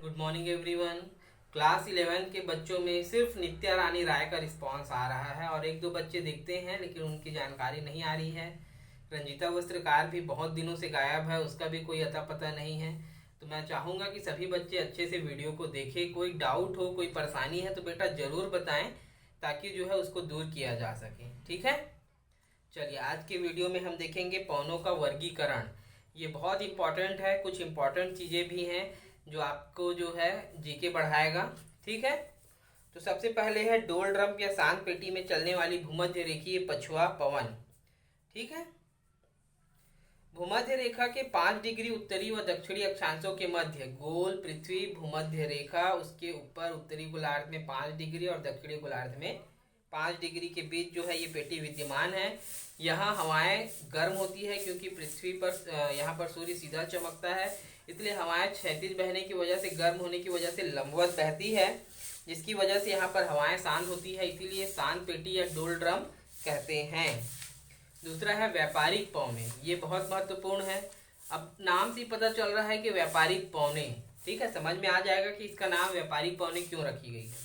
Good morning everyone. Class 11 के बच्चों में सिर्फ नित्या रानी राय का रिस्पांस आ रहा है और एक दो बच्चे दिखते हैं लेकिन उनकी जानकारी नहीं आ रही है। रंजीता वस्त्रकार भी बहुत दिनों से गायब है, उसका भी कोई अता पता नहीं है। तो मैं चाहूँगा कि सभी बच्चे अच्छे से वीडियो को देखें। कोई डाउट हो, कोई परेशानी है तो बेटा ज़रूर बताएं ताकि जो है उसको दूर किया जा सके। ठीक है, चलिए आज के वीडियो में हम देखेंगे पौनों का वर्गीकरण। ये बहुत इंपॉर्टेंट है, कुछ इंपॉर्टेंट चीज़ें भी हैं जो आपको जो है जीके बढ़ाएगा। ठीक है, तो सबसे पहले है डोल ड्रम या शांत पेटी में चलने वाली भूमध्य रेखीय पछुआ पवन। ठीक है, भूमध्य रेखा के 5 डिग्री उत्तरी व दक्षिणी अक्षांशों के मध्य गोल पृथ्वी भूमध्य रेखा, उसके ऊपर उत्तरी गोलार्ध में 5 डिग्री और दक्षिणी गोलार्ध में 5 डिग्री के बीच जो है ये पेटी विद्यमान है। यहाँ हवाएं गर्म होती है क्योंकि पृथ्वी पर यहाँ पर सूर्य सीधा चमकता है, इसलिए हवाएं क्षैतिज बहने की वजह से, गर्म होने की वजह से लंबवत बहती है, जिसकी वजह से यहाँ पर हवाएं शांत होती है, इसीलिए शांत पेटी या डोल ड्रम कहते हैं। दूसरा है व्यापारिक पौने, ये बहुत महत्वपूर्ण है। अब नाम से पता चल रहा है कि व्यापारिक पौने, ठीक है, समझ में आ जाएगा कि इसका नाम व्यापारिक पौने क्यों रखी गई है।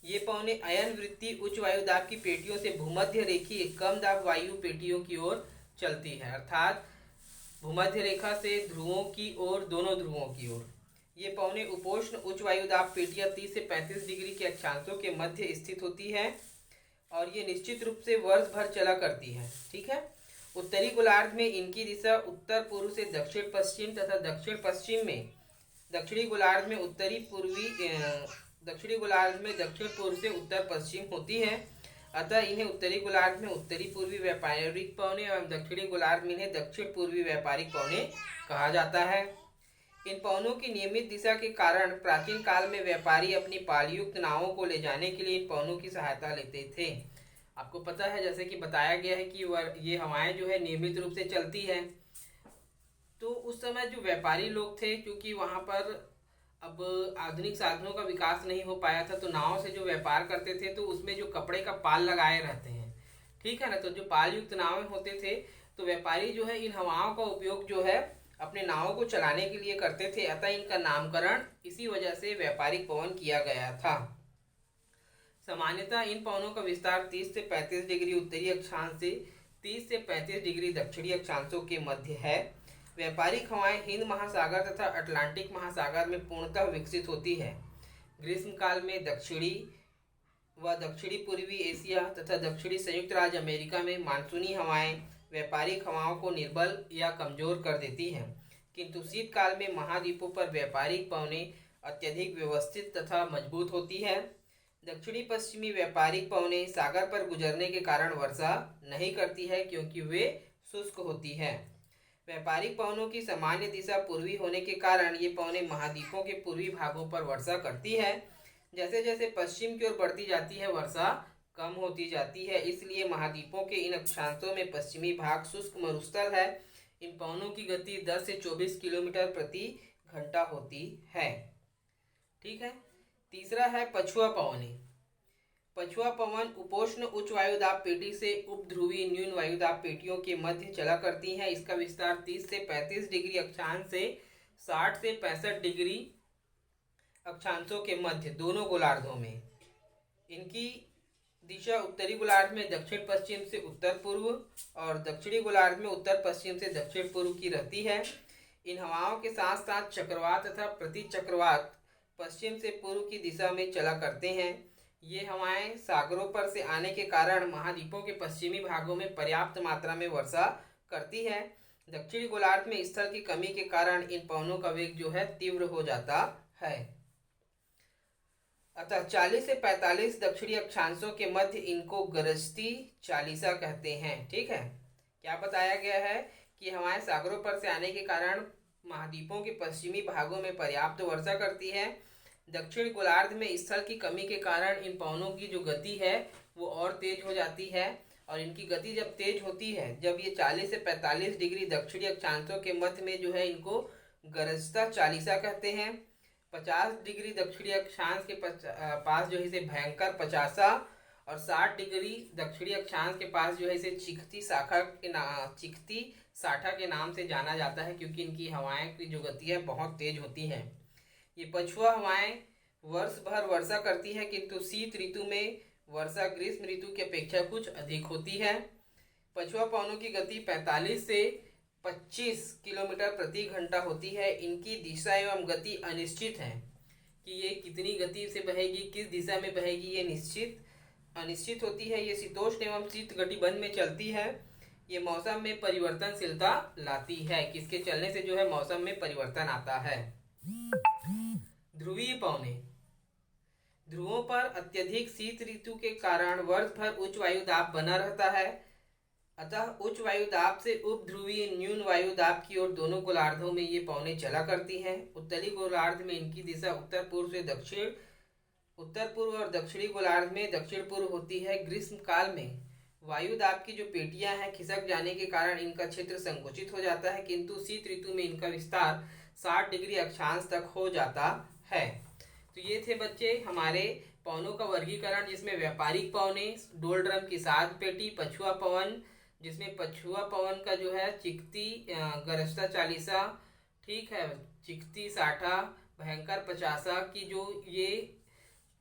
ये पौने अयन वृत्ति उच्च वायु दाब की पेटियों से भूमध्य रेखीय कम दाब वायु पेटियों की ओर चलती है, अर्थात भूमध्य रेखा से ध्रुवों की ओर, दोनों ध्रुवों की ओर। ये पौने उपोष्ण उच्च वायु दाब पेटियां 30 से 35 डिग्री के अक्षांशों के मध्य स्थित होती है और ये निश्चित रूप से वर्ष भर चला करती है। ठीक है, उत्तरी गोलार्ध में इनकी दिशा उत्तर पूर्व से दक्षिण पश्चिम तथा दक्षिण पश्चिम में दक्षिणी गोलार्ध में उत्तरी पूर्वी दक्षिणी गोलार्ध में दक्षिण पूर्व से उत्तर पश्चिम होती है। अतः इन्हें उत्तरी गोलार्ध में उत्तरी पूर्वी व्यापारिक पौने एवं दक्षिणी गोलार्ध में इन्हें दक्षिण पूर्वी व्यापारिक पौने कहा जाता है। इन पौनों की नियमित दिशा के कारण प्राचीन काल में व्यापारी अपनी पालयुक्त नावों को ले जाने के लिए इन पौनों की सहायता लेते थे। आपको पता है, जैसे कि बताया गया है कि ये हवाएं जो है नियमित रूप से चलती है। तो उस समय जो व्यापारी लोग थे, क्योंकि वहां पर अब आधुनिक साधनों का विकास नहीं हो पाया था, तो नाव से जो व्यापार करते थे तो उसमें जो कपड़े का पाल लगाए रहते हैं, ठीक है ना, तो जो पाल युक्त नावें होते थे, तो व्यापारी जो है इन हवाओं का उपयोग जो है अपने नावों को चलाने के लिए करते थे। अतः इनका नामकरण इसी वजह से व्यापारिक पवन किया गया था। सामान्यतः इन पवनों का विस्तार 30 से 35 डिग्री उत्तरी अक्षांश से 30 से 35 डिग्री दक्षिणी अक्षांशों के मध्य है। व्यापारिक हवाएं हिंद महासागर तथा अटलांटिक महासागर में पूर्णतः विकसित होती है। ग्रीष्म काल में दक्षिणी व दक्षिणी पूर्वी एशिया तथा दक्षिणी संयुक्त राज्य अमेरिका में मानसूनी हवाएं व्यापारिक हवाओं को निर्बल या कमजोर कर देती हैं, किंतु शीतकाल में महाद्वीपों पर व्यापारिक पवने अत्यधिक व्यवस्थित तथा मजबूत होती है। दक्षिणी पश्चिमी व्यापारिक पवने सागर पर गुजरने के कारण वर्षा नहीं करती है क्योंकि वे शुष्क होती है। व्यापारिक पवनों की सामान्य दिशा पूर्वी होने के कारण ये पवने महाद्वीपों के पूर्वी भागों पर वर्षा करती है। जैसे जैसे पश्चिम की ओर बढ़ती जाती है वर्षा कम होती जाती है, इसलिए महाद्वीपों के इन अक्षांशों में पश्चिमी भाग शुष्क मरुस्थल है। इन पवनों की गति 10 से 24 किलोमीटर प्रति घंटा होती है। ठीक है, तीसरा है पछुआ पवने। पछुआ पवन उपोष्ण उच्च वायुदाब पेटी से उपध्रुवी न्यून वायुदाब पेटियों के मध्य चला करती हैं। इसका विस्तार 30 से 35 डिग्री अक्षांश से 60 से 65 डिग्री अक्षांशों के मध्य दोनों गोलार्धों में। इनकी दिशा उत्तरी गोलार्ध में दक्षिण पश्चिम से उत्तर पूर्व और दक्षिणी गोलार्ध में उत्तर पश्चिम से दक्षिण पूर्व की रहती है। इन हवाओं के साथ साथ चक्रवात तथा प्रति चक्रवात पश्चिम से पूर्व की दिशा में चला करते हैं। ये हवाएं सागरों पर से आने के कारण महाद्वीपों के पश्चिमी भागों में पर्याप्त मात्रा में वर्षा करती है। दक्षिणी गोलार्ध में स्थल की कमी के कारण इन पवनों का वेग जो है तीव्र हो जाता है। अतः 40 से 45 दक्षिणी अक्षांशों के मध्य इनको गरजती चालीसा कहते हैं। ठीक है, क्या बताया गया है कि हवाएं सागरों पर से आने के कारण महाद्वीपों के पश्चिमी भागों में पर्याप्त वर्षा करती है। दक्षिण गोलार्ध में स्थल की कमी के कारण इन पवनों की जो गति है वो और तेज हो जाती है, और इनकी गति जब तेज होती है, जब ये 40 से 45 डिग्री दक्षिणी अक्षांशों के मध्य में जो है इनको गरजता चालीसा कहते हैं। 50 डिग्री दक्षिणी अक्षांश के पास जो है इसे भयंकर पचासा और 60 डिग्री दक्षिणी अक्षांश के पास जो है इसे चिखती साठा के नाम से जाना जाता है, क्योंकि इनकी हवाएं की जो गति है बहुत तेज होती है। ये पछुआ हवाएं वर्ष भर वर्षा करती है, किंतु शीत ऋतु में वर्षा ग्रीष्म ऋतु की अपेक्षा कुछ अधिक होती है। पछुआ पवनों की गति 45 से 25 किलोमीटर प्रति घंटा होती है। इनकी दिशा एवं गति अनिश्चित है कि ये कितनी गति से बहेगी, किस दिशा में बहेगी, ये अनिश्चित होती है। ये शीतोष्ण एवं शीत गतिबंध में चलती है। ये मौसम में परिवर्तनशीलता लाती है, किसके चलने से जो है मौसम में परिवर्तन आता है। ध्रुवीय पवने, ध्रुवों पर अत्यधिक शीत ऋतु के कारण वर्ष भर उच्च वायु दाब बना रहता है। अतः उच्च वायु दाब से उपध्रुवीय न्यून वायु दाब की ओर दोनों गोलार्धों में ये पवनें चला करती हैं। उत्तरी गोलार्ध में इनकी दिशा उत्तर पूर्व से दक्षिण, उत्तर पूर्व और दक्षिणी गोलार्ध में दक्षिण पूर्व होती है। ग्रीष्म काल में वायु दाब की जो पेटियां हैं खिसक जाने के कारण इनका क्षेत्र संकुचित हो जाता है, किंतु शीत ऋतु में इनका विस्तार 60 डिग्री अक्षांश तक हो जाता है। तो ये थे बच्चे हमारे पवनों का वर्गीकरण, जिसमें व्यापारिक पवने, डोल ड्रम की सात पेटी, पछुआ पवन, जिसमें पछुआ पवन का जो है चिकती, गरजता चालीसा, ठीक है, चिकती साठा, भयंकर पचासा की जो ये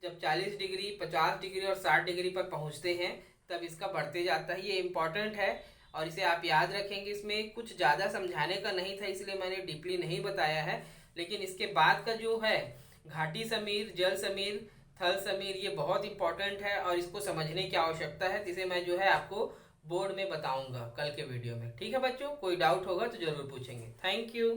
जब 40 डिग्री, 50 डिग्री और 60 डिग्री पर पहुंचते हैं तब इसका बढ़ते जाता है। ये इम्पॉर्टेंट है और इसे आप याद रखेंगे। इसमें कुछ ज़्यादा समझाने का नहीं था, इसलिए मैंने डीपली नहीं बताया है, लेकिन इसके बाद का जो है घाटी समीर, जल समीर, थल समीर, ये बहुत इंपॉर्टेंट है और इसको समझने की आवश्यकता है, जिसे मैं जो है आपको बोर्ड में बताऊंगा कल के वीडियो में। ठीक है बच्चों, कोई डाउट होगा तो जरूर पूछेंगे। Thank you.